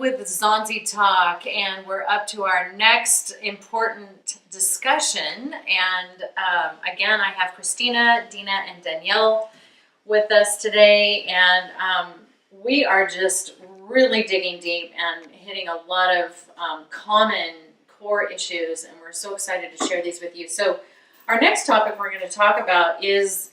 with ZaunZtalk, and we're up to our next important discussion. And again, I have Christina, Dina, and Danielle with us today, and we are just really digging deep and hitting a lot of common core issues, and we're so excited to share these with you. So our next topic we're going to talk about is,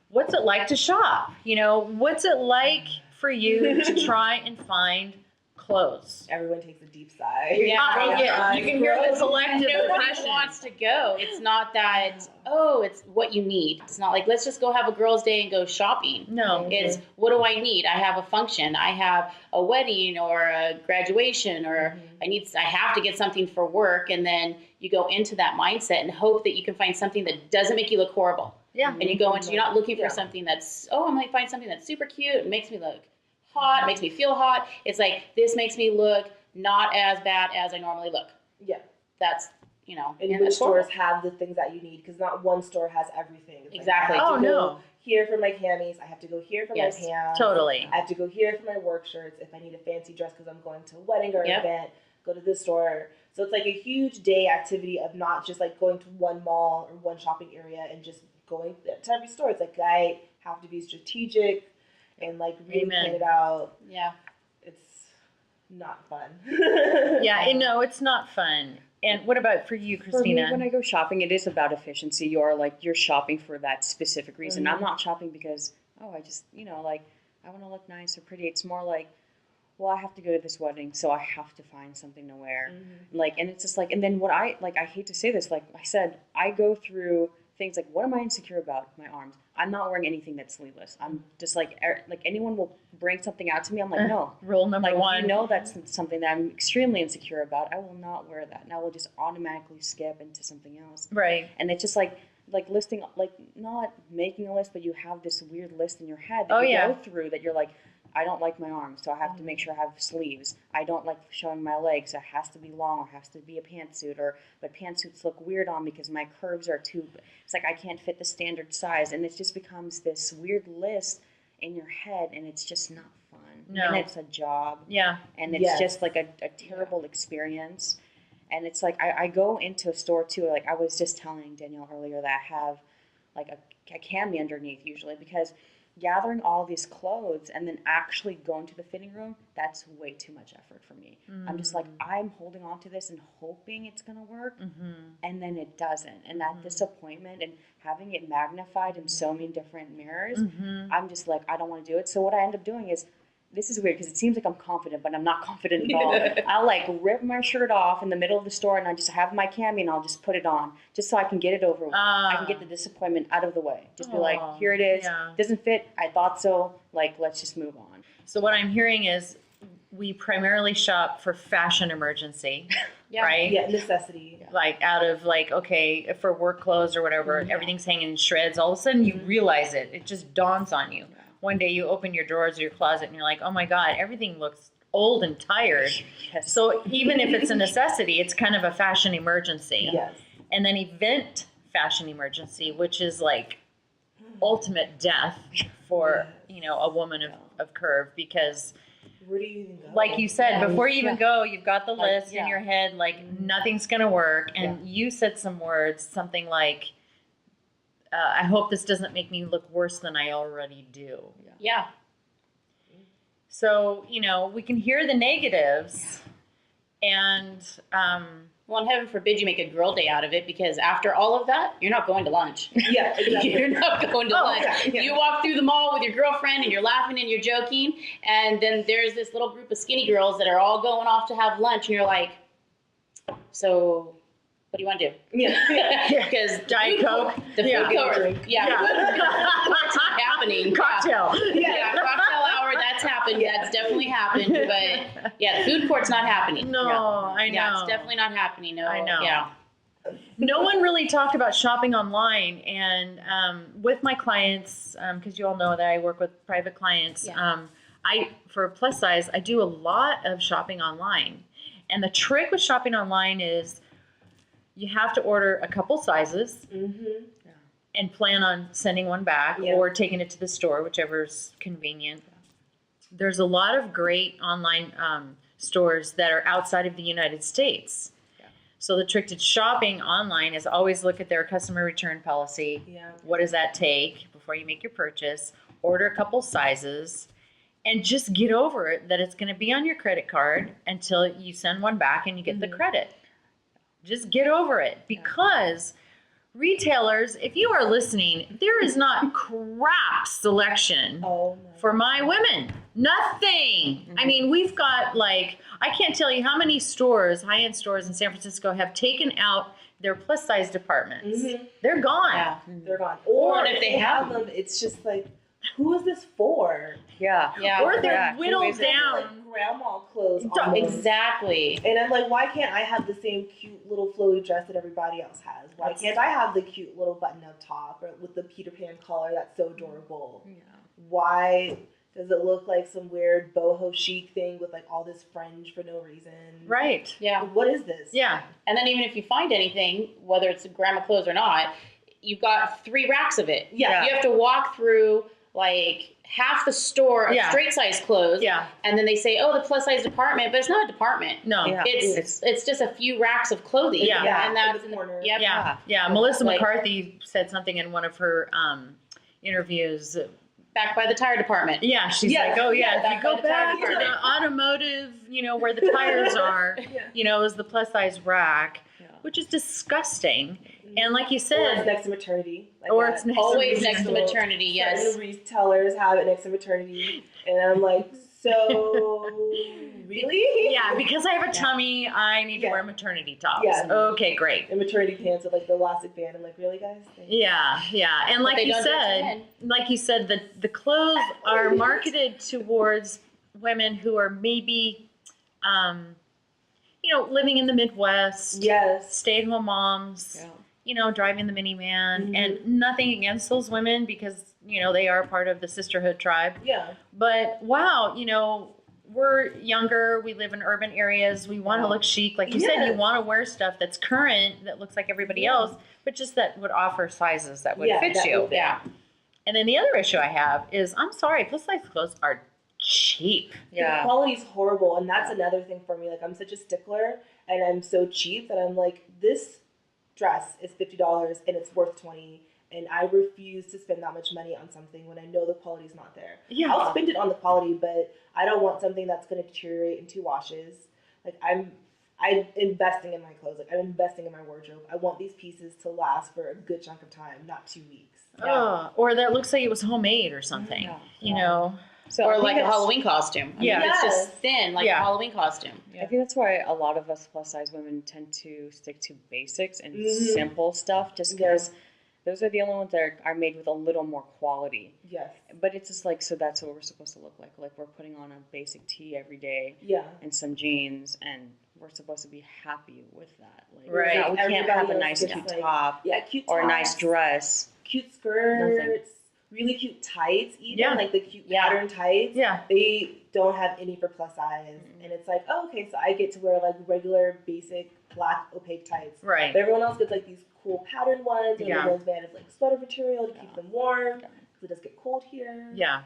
what's it like to shop? You know, what's it like for you to try and find clothes? Everyone takes a deep sigh. Yeah, you can hear the collective Nobody depression. wants to go. It's not that, oh, it's what you need. It's not like, let's just go have a girls' day and go shopping. No. It's, what do I need? I have a function. I have a wedding or a graduation, or I have to get something for work. And then you go into that mindset and hope that you can find something that doesn't make you look horrible. Yeah. And you go into, you're not looking for something that's, oh, I might find something that's super cute and makes me look hot, makes me feel hot. It's like, this makes me look not as bad as I normally look. Yeah. That's, you know. And which stores have the things that you need, because not one store has everything. It's Exactly. Like, I have to Oh, go no. here for my camis. I have to go here for my pants. Totally. I have to go here for my work shirts. If I need a fancy dress because I'm going to a wedding or an event, go to this store. So it's like a huge day activity of not just like going to one mall or one shopping area and just going to every store. It's like I have to be strategic and like really plan it out. Yeah. It's not fun. Yeah, no, it's not fun. And what about for you, Christina? For me, when I go shopping, it is about efficiency. You're shopping for that specific reason. I'm not shopping because, I just, like, I want to look nice or pretty. It's more like, well, I have to go to this wedding, so I have to find something to wear. Like, and it's just like, and then I hate to say this, like I said, I go through things like, what am I insecure about? My arms. I'm not wearing anything that's sleeveless. I'm just like anyone will bring something out to me. I'm like, no. Rule number one. That's something that I'm extremely insecure about. I will not wear that. And I will just automatically skip into something else. Right. And it's just like listing, like not making a list, but you have this weird list in your head that you go through that you're like, I don't like my arms, so I have to make sure I have sleeves. I don't like showing my legs, so it has to be long or has to be a pantsuit, but pantsuits look weird on me because my curves are too, it's like I can't fit the standard size, and it just becomes this weird list in your head, and it's just not fun. No. And it's a job. Yeah. And it's just like a terrible experience. And it's like, I go into a store too, like I was just telling Danielle earlier that I have like a cami underneath usually, because gathering all these clothes and then actually going to the fitting room, that's way too much effort for me. I'm just like, I'm holding on to this and hoping it's going to work, and then it doesn't. And that disappointment and having it magnified in so many different mirrors, I'm just like, I don't want to do it. So what I end up doing is, this is weird because it seems like I'm confident, but I'm not confident at all. I'll like rip my shirt off in the middle of the store and I just have my cami and I'll just put it on just so I can get it over with. I can get the disappointment out of the way. Just be like, here it is. Yeah. Doesn't fit. I thought so. Like, let's just move on. So what I'm hearing is we primarily shop for fashion emergency, right? Yeah, necessity. Yeah. Like out of like, okay, for work clothes or whatever, everything's hanging in shreds. All of a sudden you realize it. It just dawns on you. One day you open your drawers or your closet and you're like, oh my God, everything looks old and tired. Yes. So even if it's a necessity, it's kind of a fashion emergency. Yes. And then event fashion emergency, which is like ultimate death for, a woman of curve, because Where do you even go? like you said, before you even go, you've got the list in your head, like nothing's going to work. And you said some words, something like, I hope this doesn't make me look worse than I already do. Yeah. So, we can hear the negatives and, Well, and heaven forbid you make a girl day out of it, because after all of that, you're not going to lunch. Yeah, exactly. You're not going to lunch. Yeah. You walk through the mall with your girlfriend and you're laughing and you're joking, and then there's this little group of skinny girls that are all going off to have lunch, and you're like, so what do you want to do? Yeah. Because Diet Coke. the food court, it's not happening. cocktail. Yeah, cocktail hour, that's happened. That's definitely happened. But yeah, the food court's not happening. No, I know. Yeah, it's definitely not happening. No, I know. Yeah. No one really talked about shopping online, and with my clients, because you all know that I work with private clients, for plus size, I do a lot of shopping online. And the trick with shopping online is you have to order a couple sizes and plan on sending one back or taking it to the store, whichever's convenient. There's a lot of great online stores that are outside of the United States. Yeah. So the trick to shopping online is always look at their customer return policy. Yeah. What does that take before you make your purchase? Order a couple sizes and just get over it that it's going to be on your credit card until you send one back and you get the credit. Just get over it, because retailers, if you are listening, there is not crap selection for my women. Nothing. I mean, we've got I can't tell you how many stores, high-end stores in San Francisco have taken out their plus size departments. They're gone. Yeah. They're gone. Or if they have have them, it's just like, who is this for? Yeah. Yeah. Or they're Yeah. whittled Like down. grandma clothes. almost. Exactly. And I'm like, why can't I have the same cute little flowy dress that everybody else has? Why can't I have the cute little button-up top or with the Peter Pan collar that's so adorable? Yeah. Why does it look like some weird boho chic thing with like all this fringe for no reason? Right. Yeah. What is this? Yeah. And then even if you find anything, whether it's grandma clothes or not, you've got 3 racks of it. Yeah. You have to walk through half the store of Yeah. straight size clothes. Yeah. And then they say, oh, the plus size department, but it's not a department. No. Yeah. It's just a few racks of clothing. Yeah. Yeah, And that's in the corner. Yep. Yeah. Yeah. Melissa Like- McCarthy said something in one of her interviews. Back by the tire department. Yeah, she's Yeah. like, oh yeah, if back you go by the tire back to the department. automotive, where the tires are, Yeah. is the plus size rack, Yeah. which is disgusting. And like you Or it's said, next to maternity. Like Or that. it's next to Always next to Certain maternity, yes. retailers have it next to maternity. And I'm like, so really? yeah, because I have a tummy, I need to Yeah. wear maternity tops. Yeah. Okay, great. And maternity pants with like the elastic band. I'm like, really, guys? Thanks. Yeah, yeah. And But they don't do it to men. the clothes are marketed towards women who are maybe, living in the Midwest, Yes. stay-at-home moms, driving the minivan, and nothing against those women because, they are part of the sisterhood tribe. Yeah. But wow, we're younger, we live in urban areas, we want to look chic. Like you said, you Yes. want to wear stuff that's current, that looks like everybody else, but just that would offer sizes that would fit that you. would fit. Yeah. And then the other issue I have is, I'm sorry, plus size clothes are cheap. The quality's horrible, and that's another thing for me. Like, I'm such a stickler, and I'm so cheap that I'm like, this dress is $50 and it's worth $20, and I refuse to spend that much money on something when I know the quality's not there. Yeah. I'll spend it on the quality, but I don't want something that's going to deteriorate in 2 washes. Like, I'm investing in my clothes. Like, I'm investing in my wardrobe. I want these pieces to last for a good chunk of time, not 2 weeks. Or that looks like it was homemade or something, So Or I think like a that's- Halloween costume. I Yeah. mean, it's just Yes. thin, like Yeah. a Halloween costume. I think that's why a lot of us plus size women tend to stick to basics and simple stuff, just because those are the only ones that are made with a little more quality. Yes. But it's just like, so that's what we're supposed to look like. Like, we're putting on a basic tee every day Yeah. and some jeans, and we're supposed to be happy with that. Like, Right. We can't Everybody have a else nice gets, cute like, top Yeah, cute or a tops, nice dress. cute skirts, really cute tights, even Yeah. like the cute Yeah. pattern tights. Yeah. They don't have any for plus size, and it's like, oh, okay, so I get to wear like regular, basic, black, opaque tights. Right. But everyone else gets like these cool pattern ones, and Yeah. the ones made of like sweater material to keep them warm because it does get cold here. Yeah.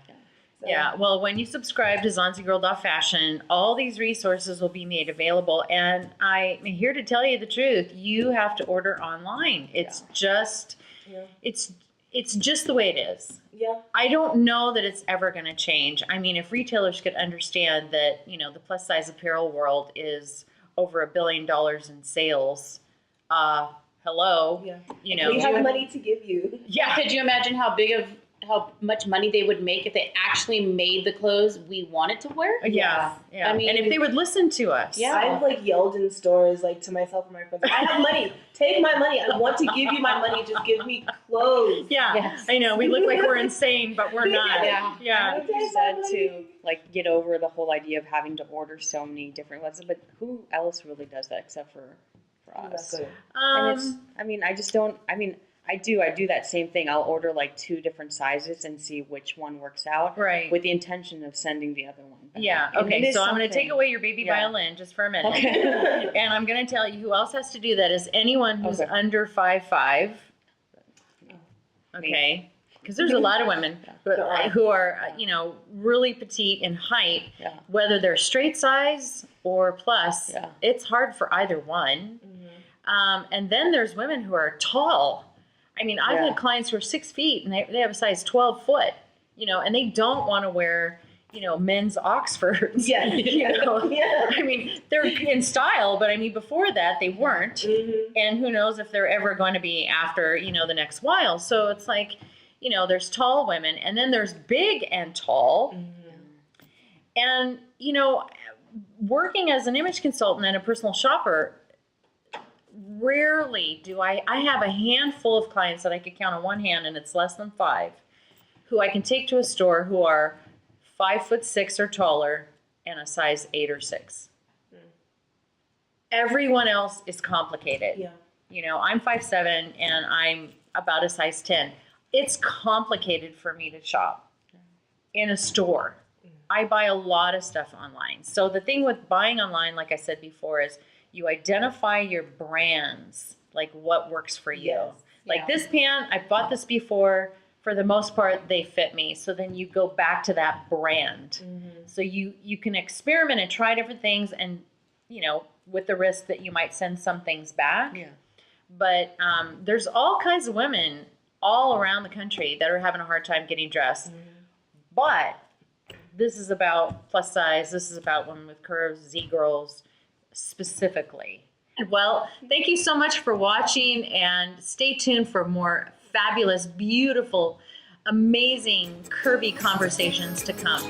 So, Yeah, well, when you subscribe to ZaunZgrrl.fashion, all these resources will be made available. And I'm here to tell you the truth. You have to order online. It's just, Yeah. it's just the way it is. Yeah. I don't know that it's ever going to change. I mean, if retailers could understand that, the plus size apparel world is over $1 billion in sales, hello, Yeah. you We know, have money to give you. yeah, Could you imagine how much money they would make if they actually made the clothes we wanted to wear? yeah. I mean- and if they would listen to us, Yeah. I've like yelled in stores like to myself and my friends, I have money. Take my money. I want to give you my money. Just give me clothes. yeah, Yes. I know we look like we're insane, but we're not. Yeah. yeah. I think you said to like get over the whole idea of having to order so many different ones, but who else really does that except for us? Exactly. And it's, I do that same thing. I'll order like 2 different sizes and see which one works out, Right. with the intention of sending the other one back. Yeah. And Okay. it is So I'm going to take something- away your baby Yeah. violin just for a minute. Okay. And I'm going to tell you who else has to do that is anyone who's Okay. under 5'5". Okay. because there's a lot of women who are, you know, really petite in height, whether they're straight size or plus. It's hard for either one. And then there's women who are tall. I mean, I've had clients who are 6 feet and they have a size 12 foot, you know, and they don't want to wear, you know, men's Oxfords. Yeah. You know? I mean, they're in style, but I mean, before that they weren't. And who knows if they're ever going to be after, you know, the next while. So it's like, you know, there's tall women and then there's big and tall. And, you know, working as an image consultant and a personal shopper, rarely do I have a handful of clients that I could count on one hand, and it's less than 5, who I can take to a store who are 5'6" or taller and a size 8 or 6. Everyone else is complicated. You know, I'm 5'7" and I'm about a size 10. It's complicated for me to shop in a store. I buy a lot of stuff online. So the thing with buying online, like I said before, is you identify your brands, like what works for you. Like this pant, I bought this before. For the most part, they fit me. So then you go back to that brand. So you can experiment and try different things, and, you know, with the risk that you might send some things back. But there's all kinds of women all around the country that are having a hard time getting dressed. But this is about plus size. This is about women with curves, Z-girls specifically. Well, thank you so much for watching, and stay tuned for more fabulous, beautiful, amazing, curvy conversations to come.